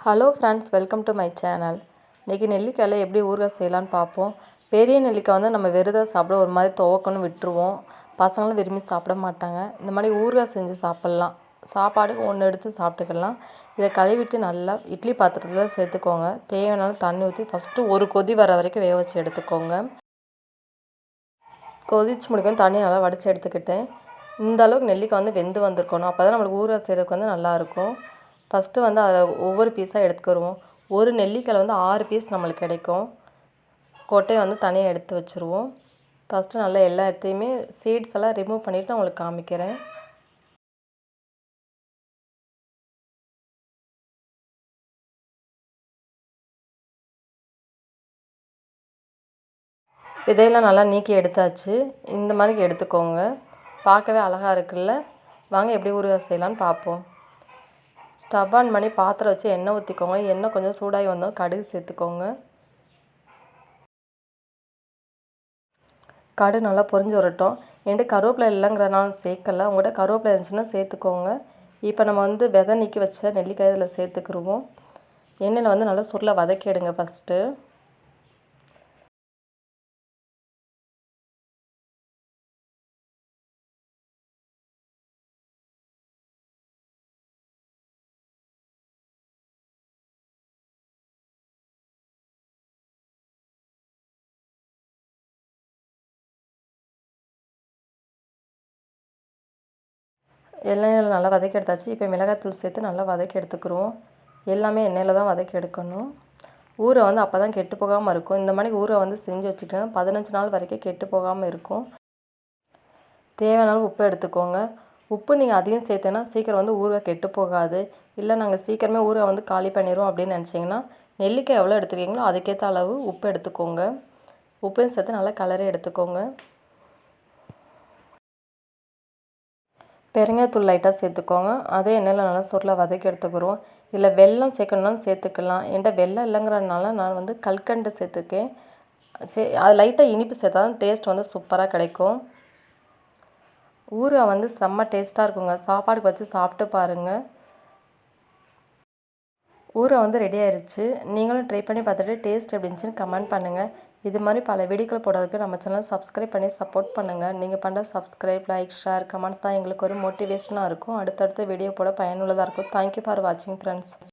Hello friends, welcome to my channel. இன்றைக்கி நெல்லிக்காயில் எப்படி ஊறுகாய் செய்யலான்னு பார்ப்போம். பெரிய நெல்லிக்காய் வந்து நம்ம வெறுதாக சாப்பிட ஒரு மாதிரி துவக்கணும் விட்டுருவோம். பசங்களும் விரும்பி சாப்பிட மாட்டாங்க. இந்த மாதிரி ஊறுகாய் செஞ்சு சாப்பிட்லாம். சாப்பாடுக்கு ஒன்று எடுத்து சாப்பிட்டுக்கலாம். இதை கழுவிட்டு நல்லா இட்லி பாத்திரத்தில் சேர்த்துக்கோங்க. தேவையான தண்ணி ஊற்றி ஃபஸ்ட்டு ஒரு கொதி வர வரைக்கும் வேக வச்சு எடுத்துக்கோங்க. கொதிச்சு முடிக்கும் தண்ணி நல்லா வடித்து எடுத்துக்கிட்டேன். இந்த அளவுக்கு நெல்லிக்காய் வந்து வெந்து வந்திருக்கணும். அப்போ தான் நம்மளுக்கு ஊறுகாய் செய்கிறதுக்கு வந்து நல்லாயிருக்கும். ஃபஸ்ட்டு வந்து அதை ஒவ்வொரு பீஸாக எடுத்துக்கிடுவோம். ஒரு நெல்லிக்காயில் வந்து 6 பீஸ் நம்மளுக்கு கிடைக்கும். கொட்டையை வந்து தனியாக எடுத்து வச்சுருவோம். ஃபஸ்ட்டு நல்லா எல்லா இடத்தையுமே சீட்ஸ் எல்லாம் ரிமூவ் பண்ணிவிட்டு நான் உங்களுக்கு காமிக்கிறேன். விதையெல்லாம் நல்லா நீக்கி எடுத்தாச்சு. இந்த மாதிரி எடுத்துக்கோங்க. பார்க்கவே அழகாக இருக்குல்ல. வாங்க எப்படி ஊறுகாய் செய்யலான்னு பார்ப்போம். ஸ்டவ் ஆன் பண்ணி பாத்திரம் வச்சு எண்ணெய் ஊற்றிக்கோங்க. எண்ணெய் கொஞ்சம் சூடாகி வந்தோம் கடுகு சேர்த்துக்கோங்க. கடுகு நல்லா பொரிஞ்சு வரட்டும். என்கிட்ட கருவேப்பிலை இல்லைங்கிறனால சேர்க்கலை. உங்கள்கிட்ட கருவேப்பிலை இருந்துச்சுன்னா சேர்த்துக்கோங்க. இப்போ நம்ம வந்து விதை நீக்கி வச்ச நெல்லிக்காய் இதில் சேர்த்துக்கிடுவோம். எண்ணெயில் வந்து நல்லா சுருளை வதக்கிடுங்க ஃபஸ்ட்டு. எண்ணெயில் நல்லா வதக்கி எடுத்தாச்சு. இப்போ மிளகாய்த்தூள் சேர்த்து நல்லா வதக்கி எடுத்துக்கிடுவோம். எல்லாமே எண்ணெயில் தான் வதக்கி எடுக்கணும். ஊரை வந்து அப்போ தான் கெட்டு போகாமல் இருக்கும். இந்த மாதிரி ஊரை வந்து செஞ்சு வச்சுக்கிட்டோன்னா 15 நாள் வரைக்கும் கெட்டு போகாமல் இருக்கும். தேவையான உப்பு எடுத்துக்கோங்க. உப்பு நீங்கள் அதிகம் சேர்த்தேன்னா சீக்கிரம் வந்து ஊறுகாய் கெட்டு போகாது. இல்லை நாங்கள் சீக்கிரமே ஊறுகாய் வந்து காலி பண்ணிடுவோம் அப்படின்னு நினச்சிங்கன்னா நெல்லிக்காய் எவ்வளோ எடுத்துக்கிங்களோ அதுக்கேற்ற அளவு உப்பு எடுத்துக்கோங்க. உப்பையும் சேர்த்து நல்லா கலரி எடுத்துக்கோங்க. பெருங்காயத்தூள் லைட்டாக சேர்த்துக்கோங்க. அதே எண்ணெயில் நல்லா சுருளை வதக்கி எடுத்துக்கிறோம். இல்லை வெல்லம் சேர்க்கணுன்னாலும் சேர்த்துக்கலாம். என்கிட்ட வெல்லம் இல்லைங்கிறதுனால நான் வந்து கல்கண்டு சேர்த்துக்கேன். அது லைட்டாக இனிப்பு சேர்த்தா தான் டேஸ்ட் வந்து சூப்பராக கிடைக்கும். ஊறுகாய் வந்து செம்ம டேஸ்ட்டாக இருக்குங்க. சாப்பாடுக்கு வச்சு சாப்பிட்டு பாருங்கள். ஊறுகாய் வந்து ரெடி ஆயிடுச்சு. நீங்களும் ட்ரை பண்ணி பார்த்துட்டு டேஸ்ட் எப்படி இருந்துச்சுன்னு கமெண்ட் பண்ணுங்கள். இது மாதிரி பல வீடியோக்கள் போடுறதுக்கு நம்ம சேனல் சப்ஸ்கிரைப் பண்ணி சப்போர்ட் பண்ணுங்கள். நீங்கள் பண்ணுற சப்ஸ்கிரைப், லைக், ஷேர், கமெண்ட்ஸ் தான் எங்களுக்கு ஒரு மோட்டிவேஷனாக இருக்கும். அடுத்தடுத்த வீடியோ போட பயனுள்ளதாக இருக்கும். தேங்க்யூ ஃபார் வாட்சிங் ஃப்ரெண்ட்ஸ்.